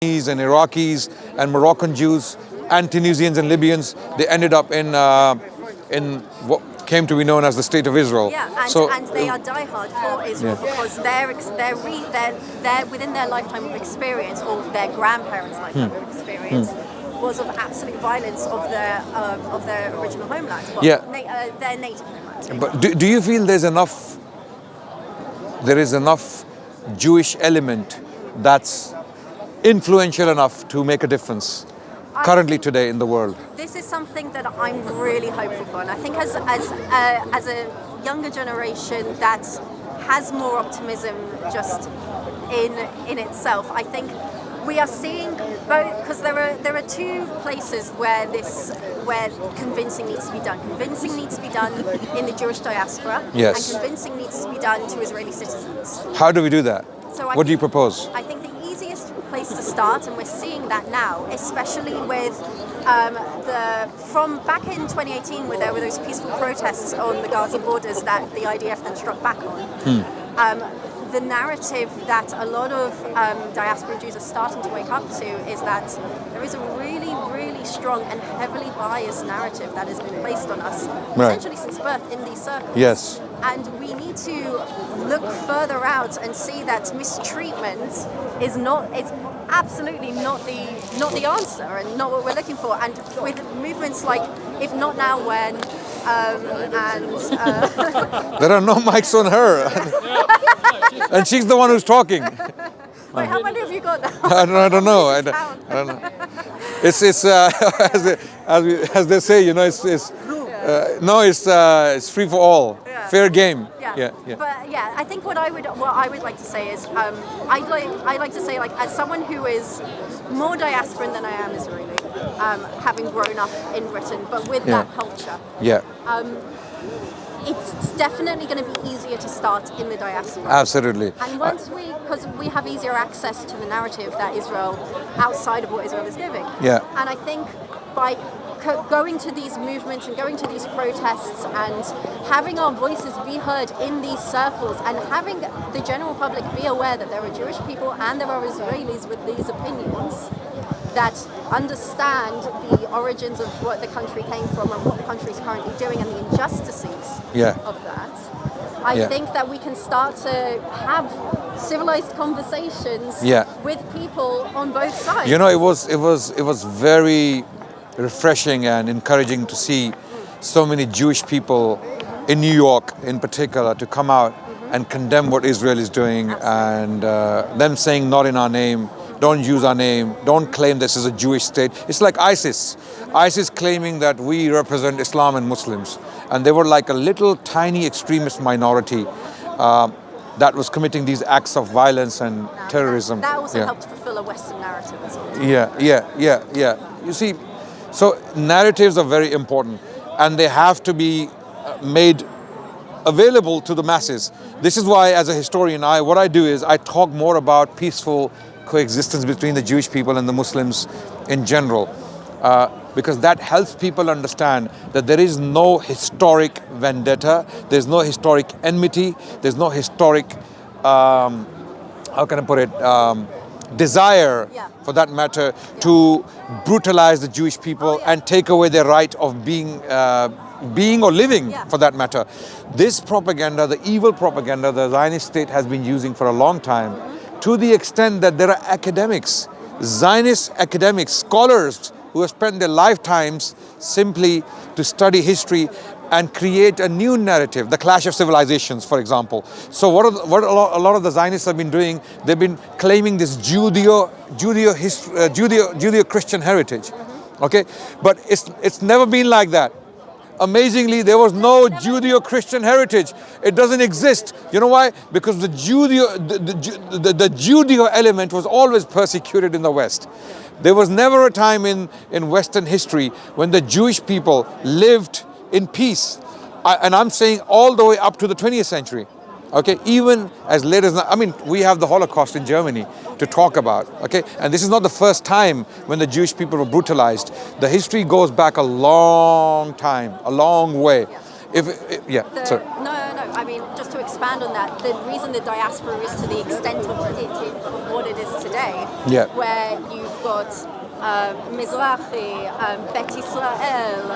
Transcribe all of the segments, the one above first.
and Iraqis and Moroccan Jews and Tunisians and Libyans. They ended up in what came to be known as the State of Israel. Yeah, and they are diehard for Israel because they're within their lifetime of experience, or their grandparents' lifetime of experience, was of absolute violence of their original homeland. Well, their native homeland. But do you feel there is enough Jewish element that's influential enough to make a difference currently today in the world? This is something that I'm really hopeful for, and I think as a younger generation that has more optimism just in itself, I think we are seeing both, because there are two places where convincing needs to be done. Convincing needs to be done in the Jewish diaspora, Yes. and convincing needs to be done to Israeli citizens. How do we do that? What do you propose? I think the easiest place to start, and we're seeing that now, especially with from back in 2018, where there were those peaceful protests on the Gaza borders that the IDF then struck back on. The narrative that a lot of diaspora Jews are starting to wake up to is that there is a really, really strong and heavily biased narrative that has been placed on us, essentially since birth in these circles. Yes. And we need to look further out and see that mistreatment is absolutely not the answer and not what we're looking for. And with movements like If Not Now, When, There are no mics on her. And she's the one who's talking. Wait, how many have you got now? I don't know. I don't know. It's as they say, it's free for all, fair game. Yeah. But I think what I would like to say is I'd like to say, like, as someone who is more diasporan than I am Israeli, having grown up in Britain, but with that culture. Yeah. It's definitely going to be easier to start in the diaspora. Absolutely. And because we have easier access to the narrative that Israel, outside of what Israel is giving. Yeah. And I think by going to these movements and going to these protests and having our voices be heard in these circles and having the general public be aware that there are Jewish people and there are Israelis with these opinions that understand the origins of what the country came from and what the country is currently doing and the injustices of that. I think that we can start to have civilized conversations with people on both sides. It was very refreshing and encouraging to see so many Jewish people in New York in particular to come out and condemn what Israel is doing. Absolutely. And them saying not in our name, don't use our name, don't claim this is a Jewish state. It's like ISIS claiming that we represent Islam and Muslims. And they were like a little tiny extremist minority that was committing these acts of violence and terrorism. That also helped fulfill a Western narrative as well. Yeah. You see, so narratives are very important and they have to be made available to the masses. This is why, as a historian, what I do is I talk more about peaceful coexistence between the Jewish people and the Muslims in general, because that helps people understand that there is no historic vendetta, there's no historic enmity, there's no historic, desire, for that matter, to brutalize the Jewish people and take away their right of being or living, for that matter. This propaganda, the evil propaganda the Zionist state has been using for a long time, to the extent that there are academics, Zionist academics, scholars who have spent their lifetimes simply to study history and create a new narrative, the clash of civilizations, for example. So what a lot of the Zionists have been doing, they've been claiming this Judeo-Christian heritage, okay? But it's never been like that. Amazingly, there was no Judeo-Christian heritage. It doesn't exist. You know why? Because the Judeo element was always persecuted in the West. There was never a time in Western history when the Jewish people lived in peace. And I'm saying all the way up to the 20th century. Okay, even as late as, we have the Holocaust in Germany to talk about, okay? And this is not the first time when the Jewish people were brutalized. The history goes back a long time, a long way. No. I mean, just to expand on that, the reason the diaspora is to the extent of what it is today, where you've got Mizrahi, Bet Israel,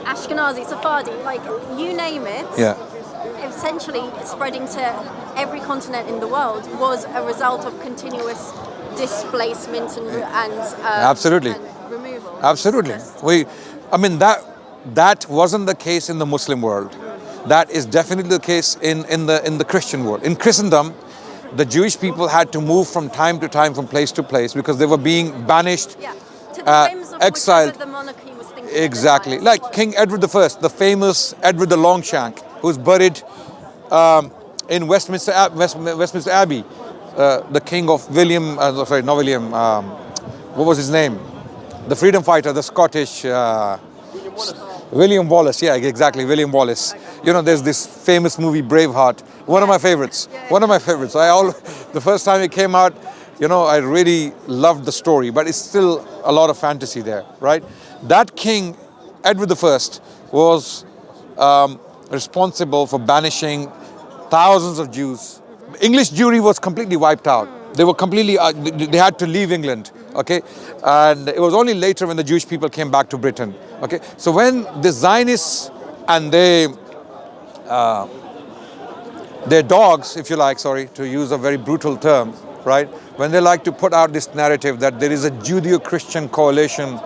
Ashkenazi, Sephardi, like you name it, essentially spreading to every continent in the world was a result of continuous displacement and absolutely and removal. Absolutely. That wasn't the case in the Muslim world. That is definitely the case in the Christian world. In Christendom, the Jewish people had to move from time to time, from place to place, because they were being banished, to the whims of exiled. The monarchy was thinking Exactly. Like King Edward I, the famous Edward the Longshank, who's buried in Westminster Abbey. The king of what was his name? The freedom fighter, the Scottish William Wallace. Yeah, exactly, William Wallace. You know, there's this famous movie Braveheart. One of my favorites. One of my favorites. The first time it came out, you know, I really loved the story, but it's still a lot of fantasy there, right? That king, Edward I, was responsible for banishing thousands of Jews. English Jewry was completely wiped out. They were completely, they had to leave England, okay? And it was only later when the Jewish people came back to Britain, okay? So when the Zionists and their dogs, if you like, sorry, to use a very brutal term, right? When they like to put out this narrative that there is a Judeo-Christian coalition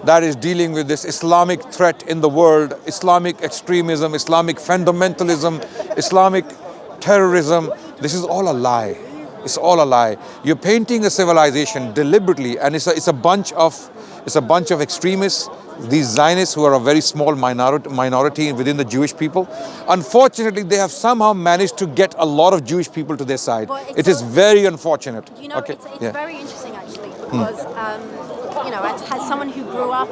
that is dealing with this Islamic threat in the world, Islamic extremism, Islamic fundamentalism, Islamic terrorism, this is all a lie. It's all a lie. You're painting a civilization deliberately, and it's a bunch of extremists, these Zionists who are a very small minority within the Jewish people. Unfortunately, they have somehow managed to get a lot of Jewish people to their side. It is very unfortunate. You know, it's very interesting actually, because you know, as someone who grew up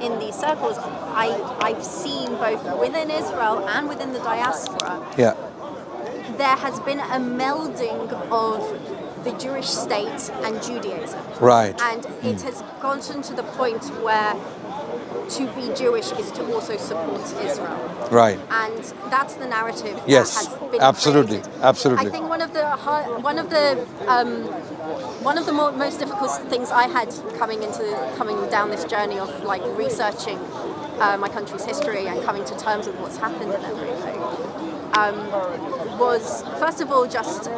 in these circles, I've seen both within Israel and within the diaspora. There has been a melding of the Jewish state and Judaism. Right. And it has gotten to the point where to be Jewish is to also support Israel. Right. And that's the narrative that yes, has been absolutely, created. absolutely. I think one of the most difficult things I had coming down this journey of like researching my country's history and coming to terms with what's happened and everything was, first of all, just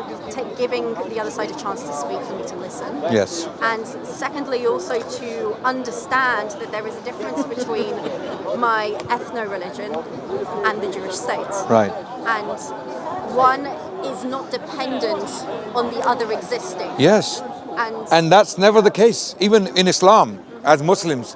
giving the other side a chance to speak, for me to listen. Yes. And secondly, also to understand that there is a difference between my ethno-religion and the Jewish state. Right. And one is not dependent on the other existing. Yes. And that's never the case. Even in Islam, as Muslims,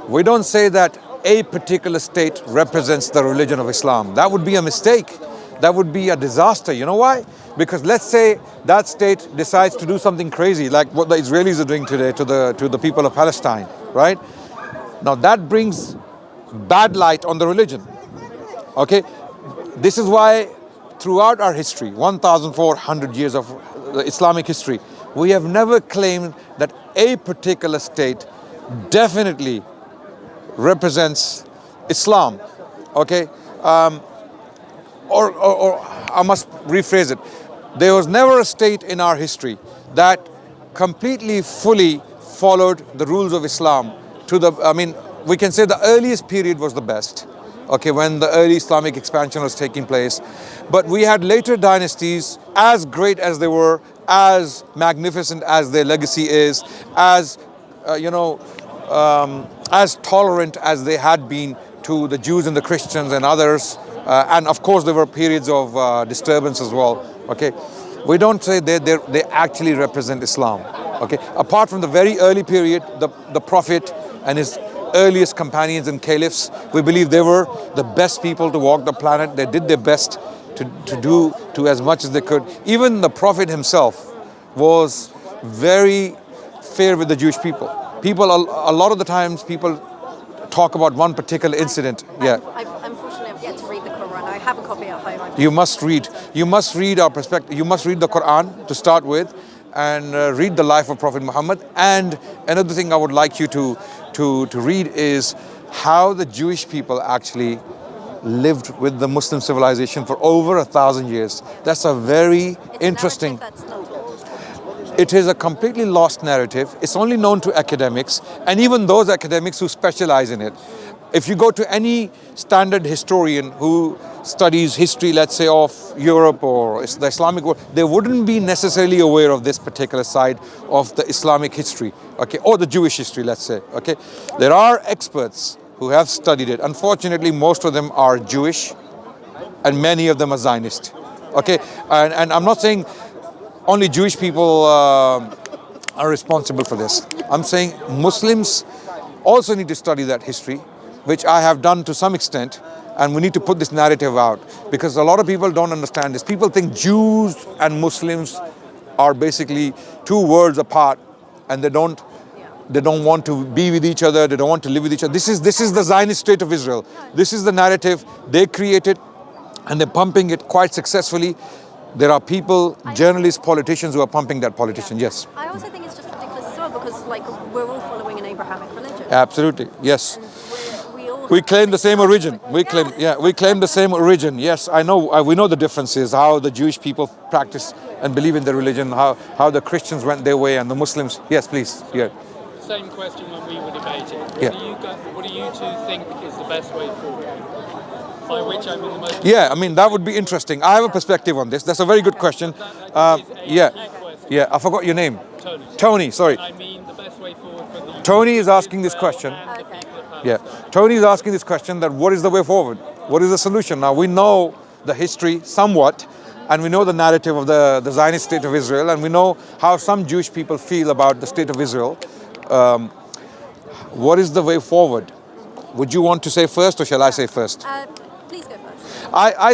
we don't say that a particular state represents the religion of Islam. That would be a mistake. That would be a disaster. You know why? Because let's say that state decides to do something crazy, like what the Israelis are doing today to the people of Palestine, right? Now that brings bad light on the religion. Okay? This is why throughout our history, 1,400 years of Islamic history, we have never claimed that a particular state definitely represents Islam, okay? Or I must rephrase it. There was never a state in our history that completely, fully followed the rules of Islam we can say the earliest period was the best, okay, when the early Islamic expansion was taking place. But we had later dynasties, as great as they were, as magnificent as their legacy is, as, as tolerant as they had been to the Jews and the Christians and others. And of course, there were periods of disturbance as well. Okay, we don't say they actually represent Islam. Okay, apart from the very early period, the Prophet and his earliest companions and caliphs, we believe they were the best people to walk the planet. They did their best to do as much as they could. Even the Prophet himself was very fair with the Jewish people. A lot of the times, people talk about one particular incident. Unfortunately, I've yet to read the Quran. I have a copy at home. You must read our perspective. You must read the Quran to start with, and read the life of Prophet Muhammad. And another thing I would like you to read is how the Jewish people actually lived with the Muslim civilization for over 1,000 years. That's a very interesting. That's not told. It is a completely lost narrative. It's only known to academics, and even those academics who specialize in it. If you go to any standard historian who studies history, let's say, of Europe or the Islamic world, they wouldn't be necessarily aware of this particular side of the Islamic history, okay, or the Jewish history, let's say, okay. There are experts who have studied it. Unfortunately, most of them are Jewish, and many of them are Zionist, okay. And I'm not saying only Jewish people are responsible for this. I'm saying Muslims also need to study that history, which I have done to some extent, and we need to put this narrative out, because a lot of people don't understand this. People think Jews and Muslims are basically two worlds apart, and they don't want to be with each other, they don't want to live with each other. This is the Zionist state of Israel. This is the narrative they created, and they're pumping it quite successfully. There are people, journalists, politicians who are pumping that politician, yes. I also think it's just ridiculous as well, because like we're all following an Abrahamic religion. Absolutely, yes. We claim the same origin. We claim the same origin. Yes, I know. We know the differences. How the Jewish people practice and believe in their religion. How the Christians went their way and the Muslims. Yes, please. Yeah. Same question when we were debating. Yeah. What do you two think is the best way forward? By which I mean the most. Yeah, I mean that would be interesting. I have a perspective on this. That's a very good question. Yeah. I forgot your name. Tony. Tony. Sorry. I mean the best way forward for the. Tony is asking this question. Yeah, Tony is asking this question, that what is the way forward? What is the solution? Now, we know the history somewhat, and we know the narrative of the Zionist state of Israel, and we know how some Jewish people feel about the state of Israel. What is the way forward? Would you want to say first, or shall I say first? Please go first. I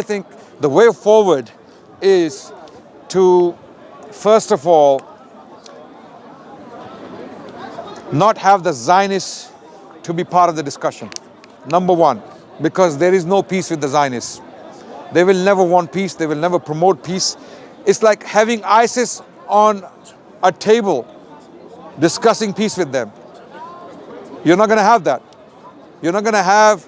think the way forward is to, first of all, not have the Zionists to be part of the discussion. Number one, because there is no peace with the Zionists. They will never want peace. They will never promote peace. It's like having ISIS on a table discussing peace with them. You're not going to have that. You're not going to have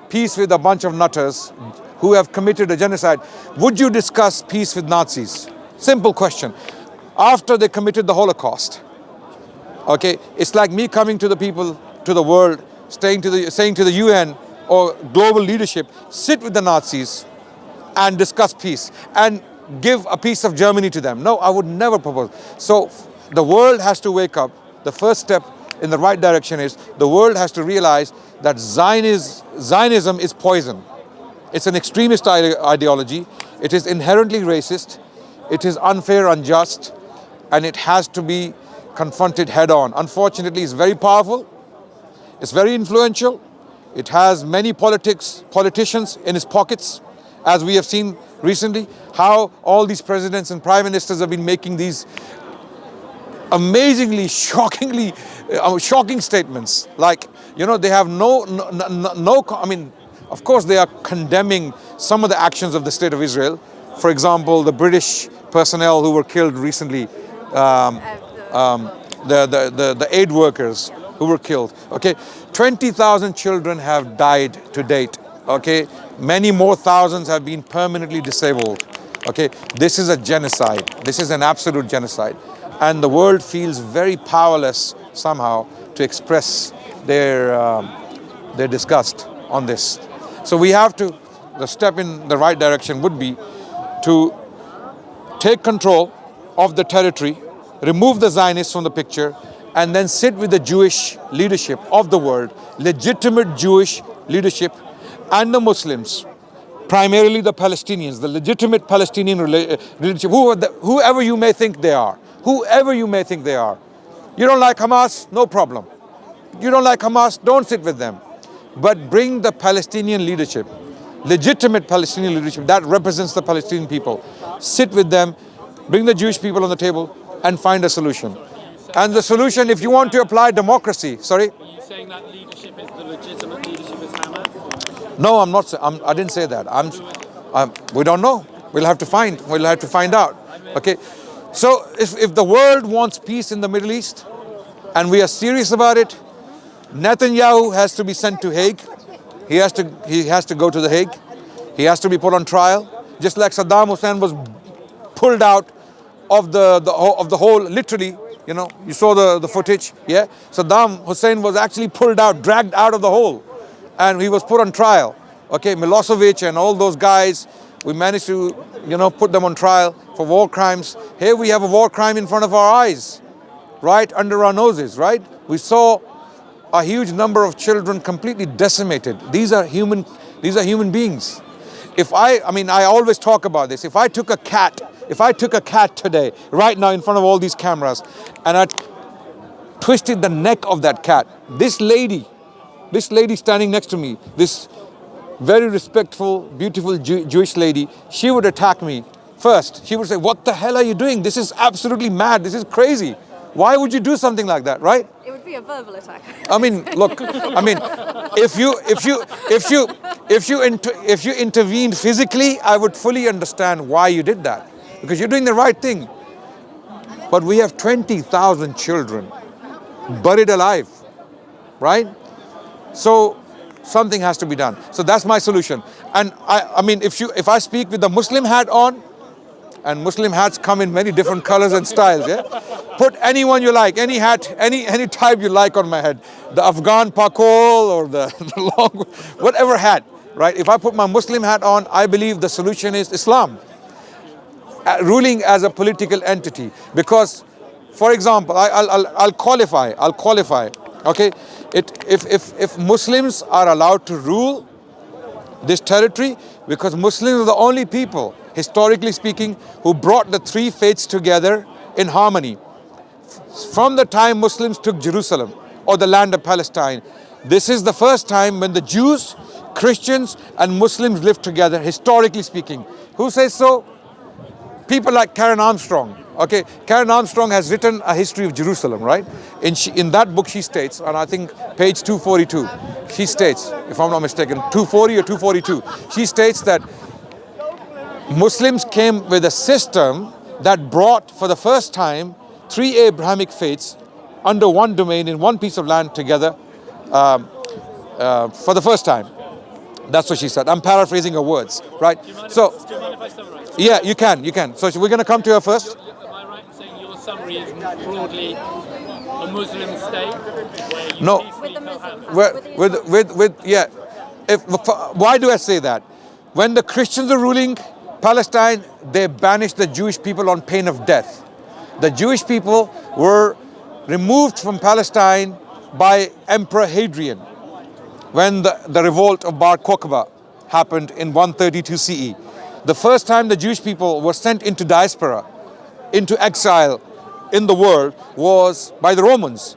peace with a bunch of nutters who have committed a genocide. Would you discuss peace with Nazis? Simple question. After they committed the Holocaust. Okay, it's like me coming to the people, to the world, saying to the UN or global leadership, sit with the Nazis and discuss peace and give a piece of Germany to them. No, I would never propose. So the world has to wake up. The first step in the right direction is the world has to realize that Zionism is poison. It's an extremist ideology. It is inherently racist. It is unfair, unjust, and it has to be confronted head on. Unfortunately, it's very powerful. It's very influential. It has many politicians in its pockets, as we have seen recently, how all these presidents and prime ministers have been making these amazingly, shocking statements. Like, they have I mean, of course they are condemning some of the actions of the State of Israel. For example, the British personnel who were killed recently, the aid workers who were killed. Okay, 20,000 children have died to date. Okay, many more thousands have been permanently disabled. Okay, this is a genocide. This is an absolute genocide, and the world feels very powerless somehow to express their disgust on this. So we have to. The step in the right direction would be to take control of the territory, remove the Zionists from the picture, and then sit with the Jewish leadership of the world, legitimate Jewish leadership, and the Muslims, primarily the Palestinians, the legitimate Palestinian leadership, whoever you may think they are. Whoever you may think they are. You don't like Hamas? No problem. You don't like Hamas? Don't sit with them. But bring the Palestinian leadership, legitimate Palestinian leadership that represents the Palestinian people. Sit with them, bring the Jewish people on the table, and find a solution. And the solution, if you want to apply democracy, sorry? Are you saying that leadership is the legitimate leadership as Hamas? No, I'm not. I didn't say that. We don't know. We'll have to find out. Okay. So if the world wants peace in the Middle East, and we are serious about it, Netanyahu has to be sent to Hague. he has to go to The Hague. He has to be put on trial, just like Saddam Hussein was pulled out of the hole, literally. You know, you saw the footage, yeah? Saddam Hussein was actually pulled out, dragged out of the hole, and he was put on trial. Okay, Milosevic and all those guys, we managed to, put them on trial for war crimes. Here we have a war crime in front of our eyes, right under our noses, right? We saw a huge number of children completely decimated. These are human beings. I always talk about this. If I took a cat today, right now in front of all these cameras, and I twisted the neck of that cat, this lady standing next to me, this very respectful, beautiful Jewish lady, she would attack me first. She would say, "What the hell are you doing? This is absolutely mad. This is crazy. Why would you do something like that?" Right? It would be a verbal attack. I mean, look. I mean, if you intervened physically, I would fully understand why you did that, because you're doing the right thing. But we have 20,000 children buried alive, right? So something has to be done. So that's my solution. And I mean, if I speak with the Muslim hat on, and Muslim hats come in many different colors and styles, yeah? Put anyone you like, any hat, any type you like on my head. The Afghan pakol or the long, whatever hat, right? If I put my Muslim hat on, I believe the solution is Islam. Ruling as a political entity. Because, for example, I'll qualify, okay? If Muslims are allowed to rule this territory, because Muslims are the only people, historically speaking, who brought the three faiths together in harmony. From the time Muslims took Jerusalem or the land of Palestine, this is the first time when the Jews, Christians, and Muslims lived together, historically speaking. Who says so? People like Karen Armstrong. Okay, Karen Armstrong has written a history of Jerusalem, right? In that book she states, and I think page 242, she states, if I'm not mistaken, 240 or 242, she states that Muslims came with a system that brought for the first time three Abrahamic faiths under one domain in one piece of land together for the first time. That's what she said. I'm paraphrasing her words, right? Do you mind if I summarize? Yeah, you can. So we're going to come to her first. Am I right in saying your summary is broadly a Muslim state? Where you No. peacefully Yeah. Why do I say that? When the Christians are ruling Palestine, they banished the Jewish people on pain of death. The Jewish people were removed from Palestine by Emperor Hadrian when the revolt of Bar Kokhba happened in 132 CE. The first time the Jewish people were sent into diaspora, into exile in the world, was by the Romans.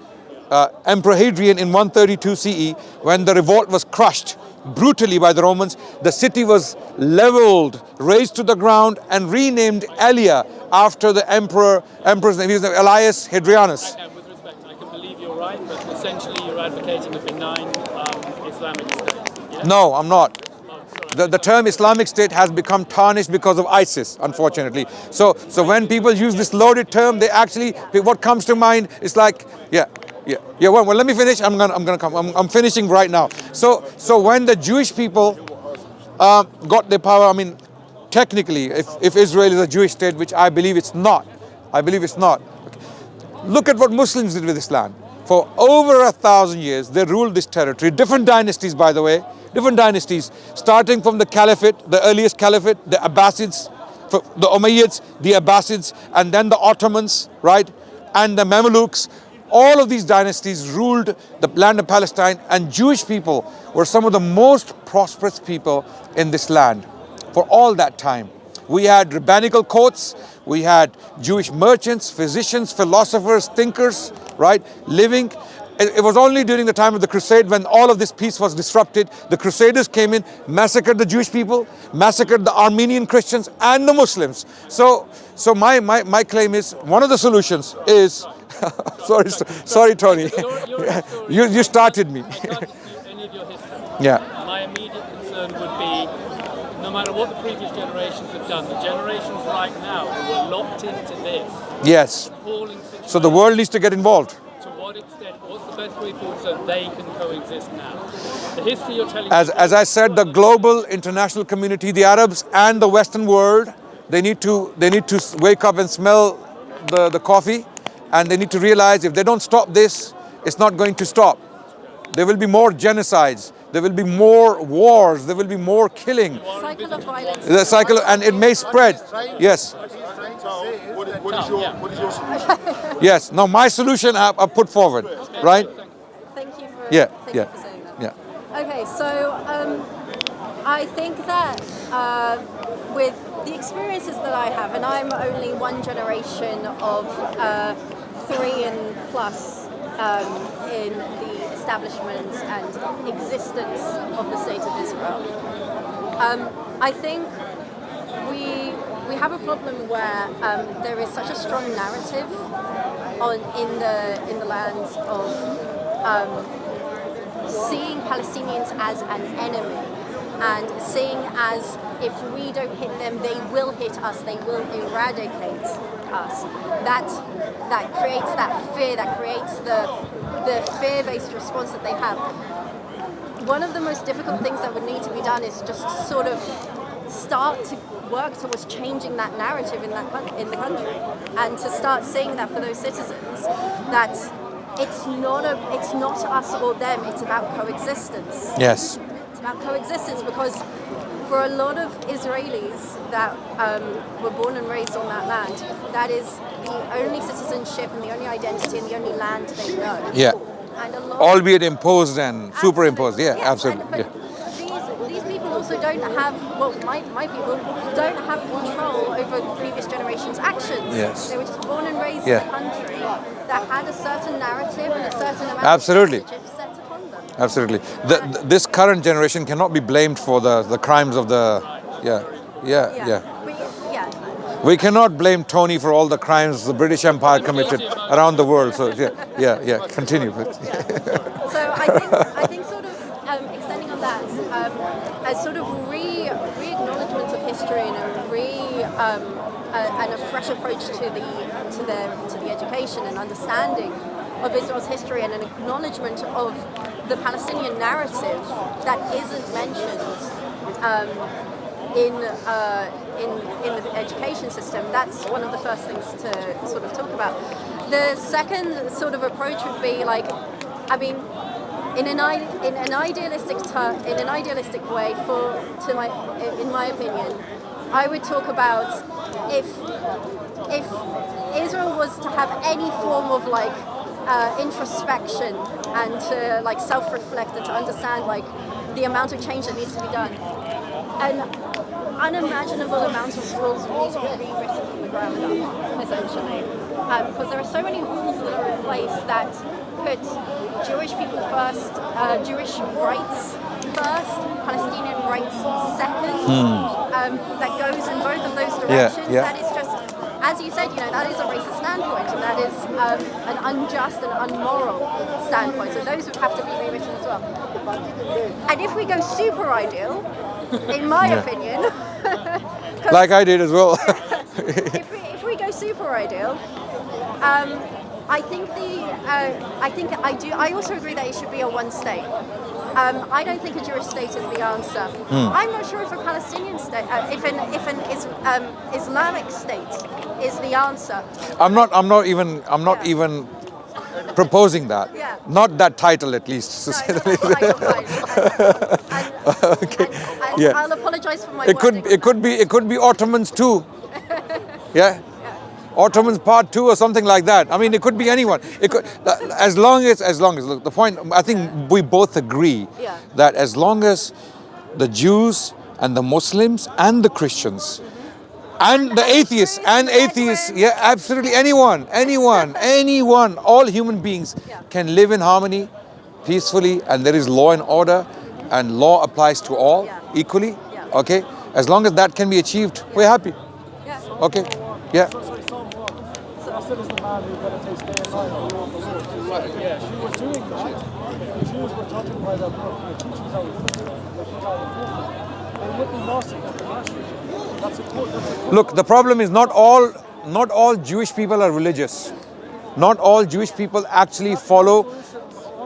Emperor Hadrian in 132 CE, when the revolt was crushed brutally by the Romans, the city was leveled, razed to the ground, and renamed Aelia after the emperor's name. He was Elias Hadrianus. With respect, I can believe you're right, but essentially you're advocating a benign Islamic State. Yeah? No, I'm not. The term Islamic State has become tarnished because of ISIS, unfortunately. So when people use this loaded term, they actually, what comes to mind is like, yeah. Well, let me finish. I'm finishing right now. So when the Jewish people got their power, I mean, technically, if Israel is a Jewish state, which I believe it's not, look at what Muslims did with this land. For over 1,000 years, they ruled this territory. Different dynasties, by the way, starting from the Caliphate, the earliest Caliphate, the Abbasids, the Umayyads, the Abbasids, and then the Ottomans, right? And the Mamelukes. All of these dynasties ruled the land of Palestine, and Jewish people were some of the most prosperous people in this land for all that time. We had rabbinical courts, we had Jewish merchants, physicians, philosophers, thinkers, right, living. It was only during the time of the Crusade when all of this peace was disrupted. The Crusaders came in, massacred the Jewish people, massacred the Armenian Christians and the Muslims. So my claim is, one of the solutions is, sorry, Tony, you started me. I can't dispute any of your history. Yeah. My immediate concern would be, no matter what the previous generations have done, the generations right now who are locked into this Yes. appalling situation. So the world needs to get involved. To what extent? What's the best way forward so they can coexist now? The history you're telling As I said, the global international community, the Arabs and the Western world, they need to wake up and smell the coffee, and they need to realize if they don't stop this, it's not going to stop. There will be more genocides. There will be more wars. There will be more killing. Cycle of violence. The cycle, and it may spread. Yes. What is your solution? Yes. Now my solution I put forward, right? Thank you for, Yeah. thank Yeah. you for saying that. Yeah. Okay, so I think that with the experiences that I have, and I'm only one generation of 3 and plus in the establishment and existence of the State of Israel, I think we have a problem where there is such a strong narrative in the lands of seeing Palestinians as an enemy and seeing as if we don't hit them, they will hit us, they will eradicate us. That creates that fear, that creates the fear-based response that they have. One of the most difficult things that would need to be done is just sort of start to work towards changing that narrative in the country, and to start saying that for those citizens that it's not us or them, it's about coexistence. Yes. It's about coexistence, because for a lot of Israelis that were born and raised on that land, that is the only citizenship and the only identity and the only land they know. Yeah. And a lot Albeit imposed and superimposed. Yeah, Yes, absolutely. But these people also don't have, well, my people don't have control over previous generations' actions. Yes. They were just born and raised Yeah. in a country that had a certain narrative and a certain amount Absolutely. of messages set upon them. Absolutely. This current generation cannot be blamed for the crimes of the. Yeah. We cannot blame Tony for all the crimes the British Empire committed around the world. So yeah. Continue. So I think sort of extending on that, as sort of re-acknowledgement of history and a fresh approach to the education and understanding of Israel's history, and an acknowledgement of the Palestinian narrative that isn't mentioned in the education system. That's one of the first things to sort of talk about. The second sort of approach would be like, I mean, in an idealistic way, in my opinion, I would talk about if Israel was to have any form of like introspection and to like self-reflect and to understand like the amount of change that needs to be done, an unimaginable amount of rules need to be rewritten from the ground up, essentially, because there are so many rules that are in place that put Jewish people first, Jewish rights first, Palestinian rights second. That goes in both of those directions. Yeah. That is just, as you said, that is a racist standpoint, and that is an unjust and unmoral standpoint. So those would have to be rewritten as well. And if we go super ideal, in my opinion, Like I did as well. if we go super ideal, I also agree that it should be a one state. I don't think a Jewish state is the answer. I'm not sure if a Palestinian state, if an Islamic state is the answer. I'm not even proposing that. Yeah. Not that title, at least. To say the least. Okay. Yeah. I'll apologize for my It wording. could be Ottomans too. Yeah. Ottomans Part 2 or something like that. I mean, it could be anyone. It could, as long as look, the point, I think we both agree that as long as the Jews and the Muslims and the Christians and the atheists, yeah, absolutely anyone, all human beings can live in harmony, peacefully, and there is law and order, and law applies to all equally. Okay, as long as that can be achieved, we're happy. Okay, yeah. Assad is the man who meditates day and night on the Lord. Yeah, she was doing that. The Jews were judging by their book, the teachings that were given to them, the Quran. They would be merciful, compassionate. That's important. Look, the problem is not all Jewish people are religious. Not all Jewish people actually follow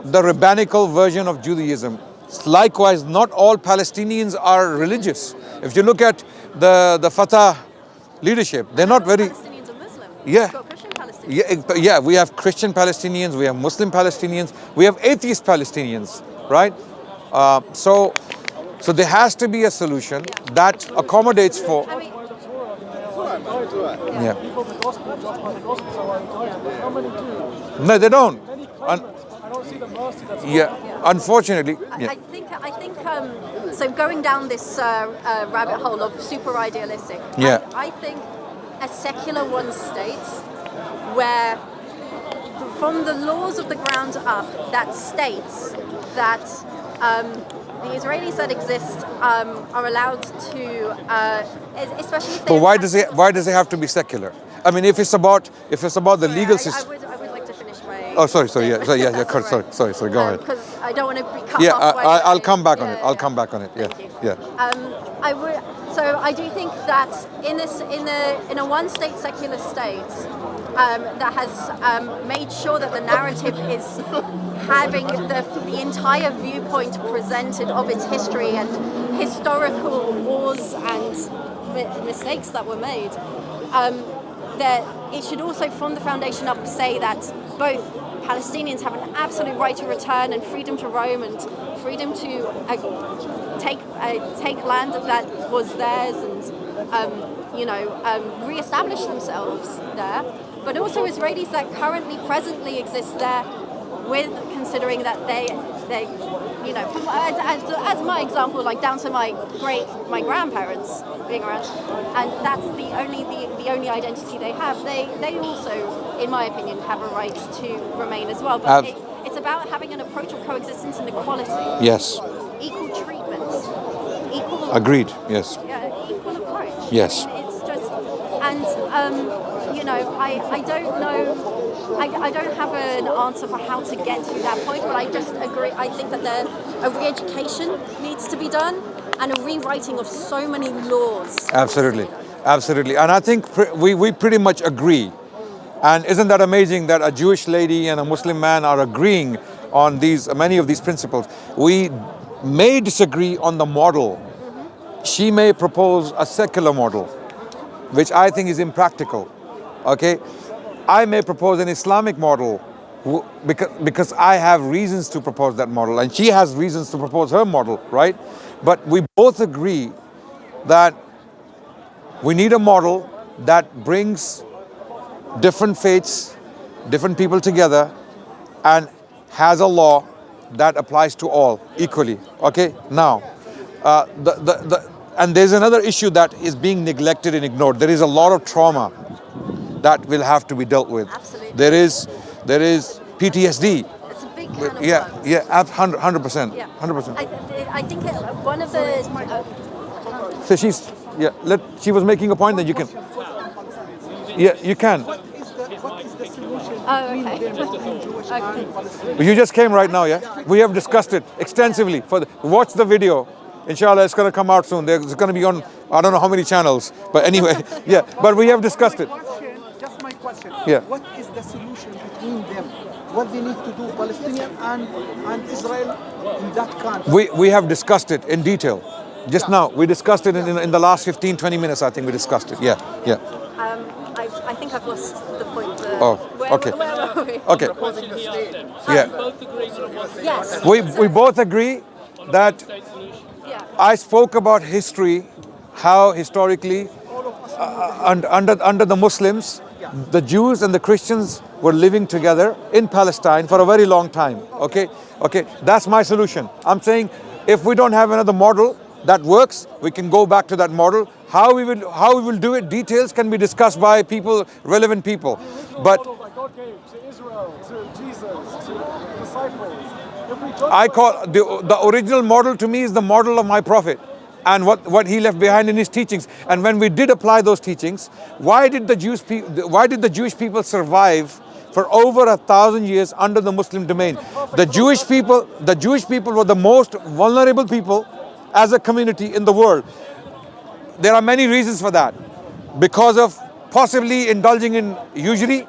the rabbinical version of Judaism. likewise, not all Palestinians are religious. If you look at the Fatah leadership, they're not very. Palestinians are Muslim. Yeah. You've got Christian Palestinians. Yeah, we have Christian Palestinians, we have Muslim Palestinians, we have atheist Palestinians, right? So there has to be a solution that accommodates for. I mean, Yeah. People the gospel, just by the gospel, so I'm entitled. How many do? No, they don't. Many claim it. I don't see the mercy that's Yeah, unfortunately. Yeah. I think so. Going down this rabbit hole of super idealistic. Yeah. I think a secular one state where, from the laws of the ground up, that states that the Israelis that exist are allowed to, especially. If But why does it have to be secular? I mean, if it's about the legal system. I would like to finish my. Oh, sorry. Yeah. statement, if that's Sorry. all right. Sorry. Go ahead. Because I don't want to be cut Yeah, off. I'll come back on it. I'll come back on it. Yeah. Thank you. Yeah. I would. So I do think that in a one-state secular state that has made sure that the narrative is having the entire viewpoint presented of its history and historical wars and mistakes that were made. That it should also, from the foundation up, say that both Palestinians have an absolute right to return and freedom to roam and freedom to take land that was theirs and re-establish themselves there. But also Israelis that presently exist there, with considering that they as my example, like down to my grandparents being around, and that's the only identity they have. They also, in my opinion, have a right to remain as well. But it's about having an approach of coexistence and equality. Yes. Equal treatment. Equal. Agreed. Yes. Yeah, equal approach. Yes. I mean, it's just, and I don't know. I don't have an answer for how to get to that point, but I just agree. I think that a re-education needs to be done and a rewriting of so many laws. Absolutely. And I think we pretty much agree. And isn't that amazing that a Jewish lady and a Muslim man are agreeing on many of these principles? We may disagree on the model. She may propose a secular model, which I think is impractical. Okay? I may propose an Islamic model because I have reasons to propose that model, and she has reasons to propose her model, right? But we both agree that we need a model that brings different faiths, different people together, and has a law that applies to all equally. Okay? Now, and there's another issue that is being neglected and ignored. There is a lot of trauma that will have to be dealt with. Absolutely. There is PTSD. It's a big can of worms. Yeah, 100%. Yeah. 100%. I think one of the. So she was making a point that you can. Yeah, you can. What is the solution Oh, okay. You just came right now, yeah? We have discussed it extensively. Watch the video. Inshallah, it's going to come out soon. It's going to be on, I don't know how many channels. But anyway, yeah. But we have discussed it. Just my question. Yeah. What is the solution between them? What they need to do, Palestinian and Israel in that country? We have discussed it in detail. Just now, we discussed it in the last 15, 20 minutes, I think we discussed it. Yeah. I think I've lost the point. Okay. Where are we? Okay. Question he asked them. Yeah. Both agreeing on one Yes. We both agree that state solution. Yeah. I spoke about history, how historically under the Muslims, the Jews and the Christians were living together in Palestine for a very long time. Okay, that's my solution. I'm saying if we don't have another model that works, we can go back to that model. How we will do it, details can be discussed by relevant people. But like okay, to Israel, to Jesus, to the disciples. I call the original model to me is the model of my Prophet and what he left behind in his teachings. And when we did apply those teachings, why did the Jewish people survive for over 1,000 years under the Muslim domain? The Jewish people were the most vulnerable people as a community in the world. There are many reasons for that. Because of possibly indulging in usury,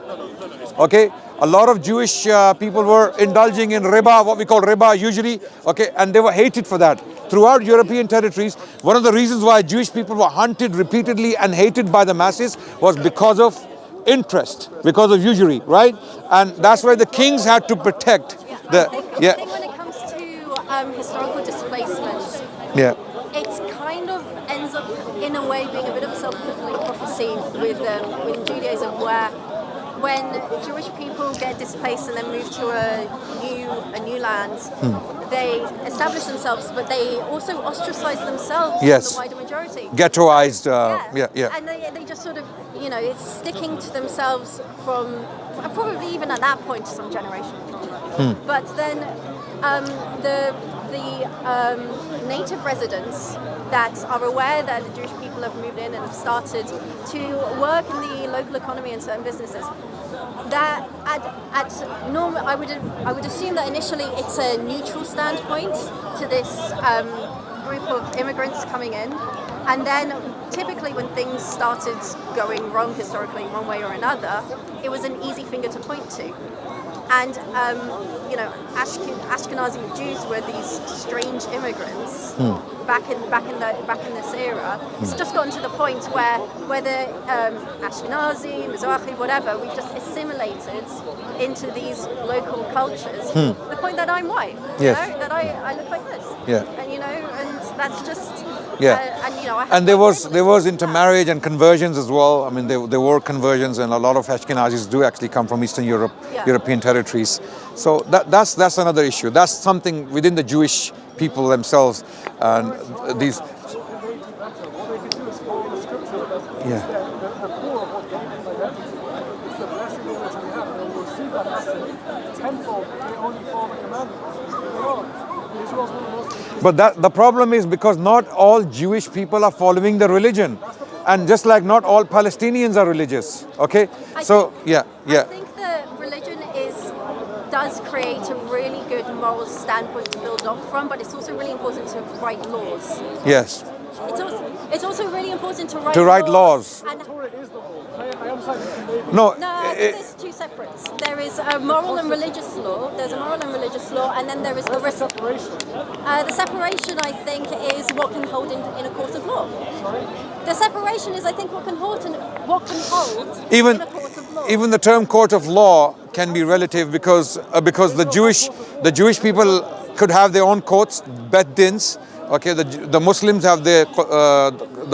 okay, a lot of Jewish people were indulging in riba, what we call riba usually, okay, and they were hated for that. Throughout European territories, one of the reasons why Jewish people were hunted repeatedly and hated by the masses was because of interest, because of usury, right? And that's why the kings had to protect the, I think when it comes to historical displacement, yeah. it kind of ends up in a way being a bit of a self-fulfilling prophecy with Judaism, where when Jewish people get displaced and then move to a new land, they establish themselves, but they also ostracize themselves from the wider majority. Ghettoized, yeah. And they just sort of, it's sticking to themselves from, probably even at that point, some generational trauma. But then the native residents that are aware that the Jewish people have moved in and have started to work in the local economy and certain businesses, that I would assume that initially it's a neutral standpoint to this group of immigrants coming in, and then typically when things started going wrong historically one way or another, it was an easy finger to point to. And Ashkenazi Jews were these strange immigrants back in this era. It's just gotten to the point where whether Ashkenazi, Mizrahi, whatever, we've just assimilated into these local cultures. The point that I'm white, that I look like this, and that's just. And there was intermarriage and conversions as well. I mean, there were conversions, and a lot of Ashkenazis do actually come from Eastern Europe, European territories. So that's another issue. That's something within the Jewish people themselves, and these. What they can do is follow the scripture that the core of what gives them identity is the blessing of which we have, and we receive that blessing tenfold. They only follow the commandments. But the problem is because not all Jewish people are following the religion, and just like not all Palestinians are religious. Okay, I think the religion does create a really good moral standpoint to build off from, but it's also really important to write laws. Yes. It's also really important to write laws. And no, I think there's two separate. There is a moral and religious law. There's a moral and religious law, and then there is the separation. The separation, I think, is what can hold in a court of law. Sorry? The separation is, I think, what can hold in a court of law. Even the term court of law can be relative because the Jewish people could have their own courts, bet dins. Okay, the Muslims have the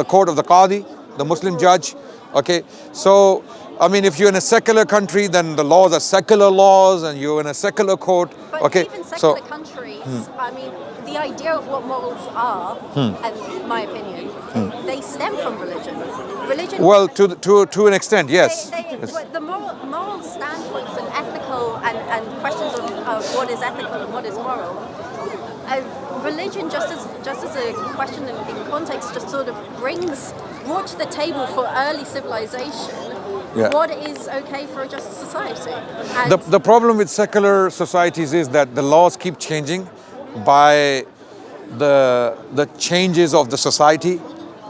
court of the Qadi, the Muslim judge. Okay, so I mean, if you're in a secular country, then the laws are secular laws, and you're in a secular court. But even secular countries, I mean, the idea of what morals are, in my opinion, they stem from religion. Well, to an extent, yes. The moral standpoints and ethical and questions of what is ethical and what is moral. Religion, just as a question in context, just sort of brought to the table for early civilization what is okay for a just society. And the problem with secular societies is that the laws keep changing by the changes of the society.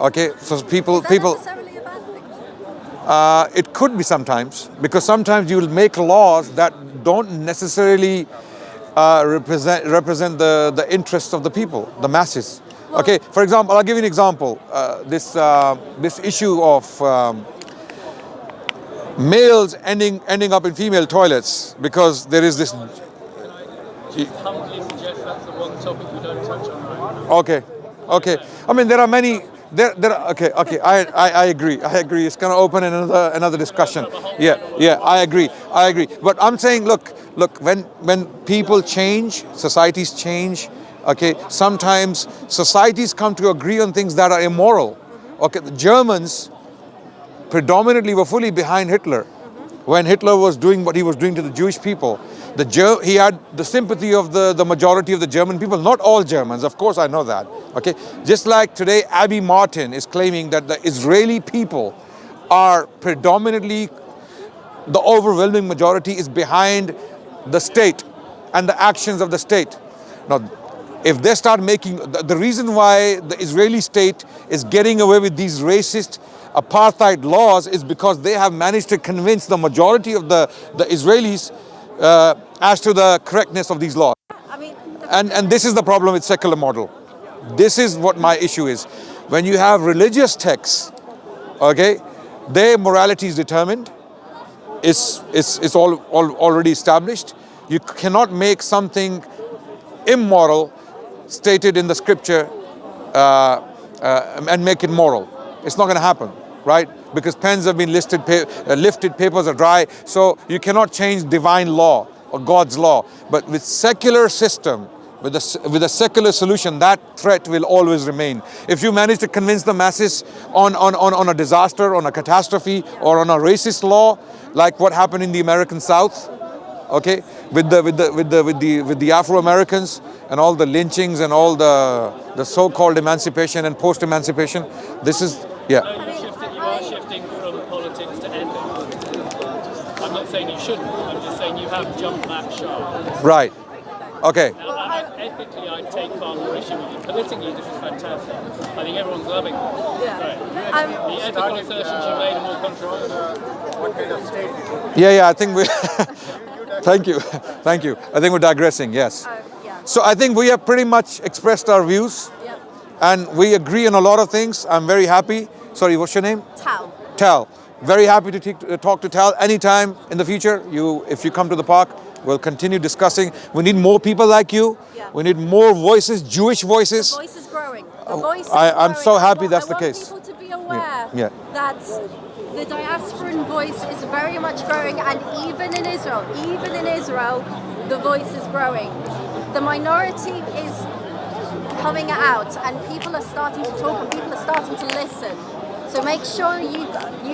Okay, so people. Necessarily a bad thing? It could be sometimes, because sometimes you will make laws that don't necessarily represent the interests of the people, the masses. Well, okay, for example, I'll give you an example. This issue of males ending up in female toilets, because there is this. Humbly suggest that's the one topic we don't touch on right now. Okay. I mean, there are many. Okay. I agree. It's going to open another discussion. Yeah. I agree. But I'm saying, look. When people change, societies change. Okay. Sometimes societies come to agree on things that are immoral. Okay. The Germans predominantly were fully behind Hitler when Hitler was doing what he was doing to the Jewish people. He had the sympathy of the majority of the German people, not all Germans, of course I know that. Okay, just like today Abby Martin is claiming that the Israeli people are predominantly, the overwhelming majority is behind the state and the actions of the state. Now, if they start making, the reason why the Israeli state is getting away with these racist apartheid laws is because they have managed to convince the majority of the Israelis as to the correctness of these laws. I mean, And this is the problem with secular model. This is what my issue is. When you have religious texts, okay, their morality is determined, it's already established. You cannot make something immoral stated in the scripture and make it moral. It's not going to happen, right? Because pens have been lifted, papers are dry, so you cannot change divine law or God's law. But with secular system, with a secular solution, that threat will always remain. If you manage to convince the masses on a disaster, on a catastrophe, or on a racist law, like what happened in the American South, okay, with the Afro-Americans and all the lynchings and all the so-called emancipation and post-emancipation, this is, yeah. No, you are shifting from politics to ethics. I'm not saying you shouldn't, I'm just saying you have jumped that sharp. Right. Okay. Ethically, I take far more issue with it. Politically, this is fantastic. I think everyone's loving it. yeah. The ethical assertions you made are more controversial. What kind of state? Yeah, I think we... Thank you. I think we're digressing, yes. Yeah. So I think we have pretty much expressed our views. Yeah. And we agree on a lot of things. I'm very happy. Sorry, what's your name? Tal. Tal. Very happy to talk to Tal anytime in the future. If you come to the park, we'll continue discussing. We need more people like you. Yeah. We need more voices, Jewish voices. The voice is growing. The voice is I'm growing. so happy that's the I case. want people to be aware Yeah. that the diasporan voice is very much growing, and even in Israel, the voice is growing. The minority is coming out, and people are starting to talk, and people are starting to listen. So make sure you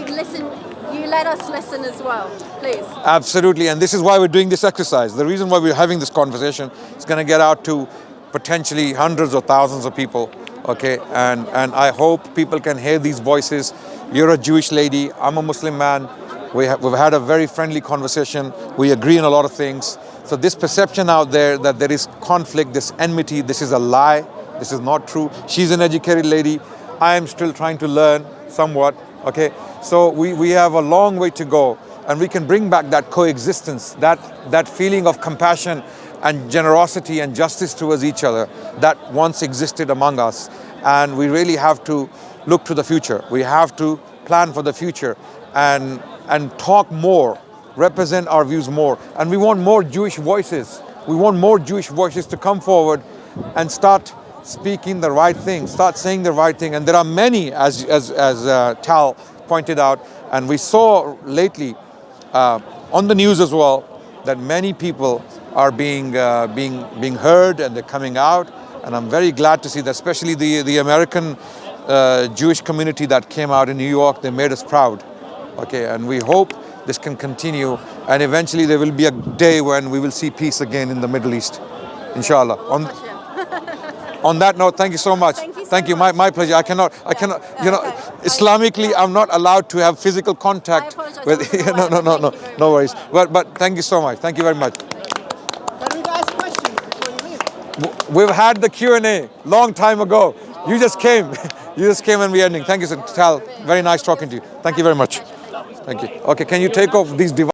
listen. You let us listen as well, please. Absolutely, and this is why we're doing this exercise. The reason why we're having this conversation is going to get out to potentially hundreds or thousands of people, okay? And I hope people can hear these voices. You're a Jewish lady, I'm a Muslim man. We've had a very friendly conversation. We agree on a lot of things. So this perception out there that there is conflict, this enmity, this is a lie. This is not true. She's an educated lady. I am still trying to learn somewhat, okay? So we have a long way to go, and we can bring back that coexistence, that feeling of compassion and generosity and justice towards each other that once existed among us. And we really have to look to the future. We have to plan for the future and talk more, represent our views more. And we want more Jewish voices. We want more Jewish voices to come forward and start speaking the right thing, start saying the right thing. And there are many, as Tal pointed out, and we saw lately on the news as well, that many people are being heard and they're coming out. And I'm very glad to see that, especially the American Jewish community that came out in New York. They made us proud. Okay, and we hope this can continue, and eventually there will be a day when we will see peace again in the Middle East, inshallah. On that note, thank you so much. Thank you so much. My pleasure. I cannot, Islamically, I'm not allowed to have physical contact with, no worries. But thank you so much. Thank you very much. Can we ask questions before you leave? We've had the Q&A long time ago. You just came. And we're ending. Thank you, Tal. Very nice talking to you. Thank you very much. Thank you. Okay, can you take off these devices?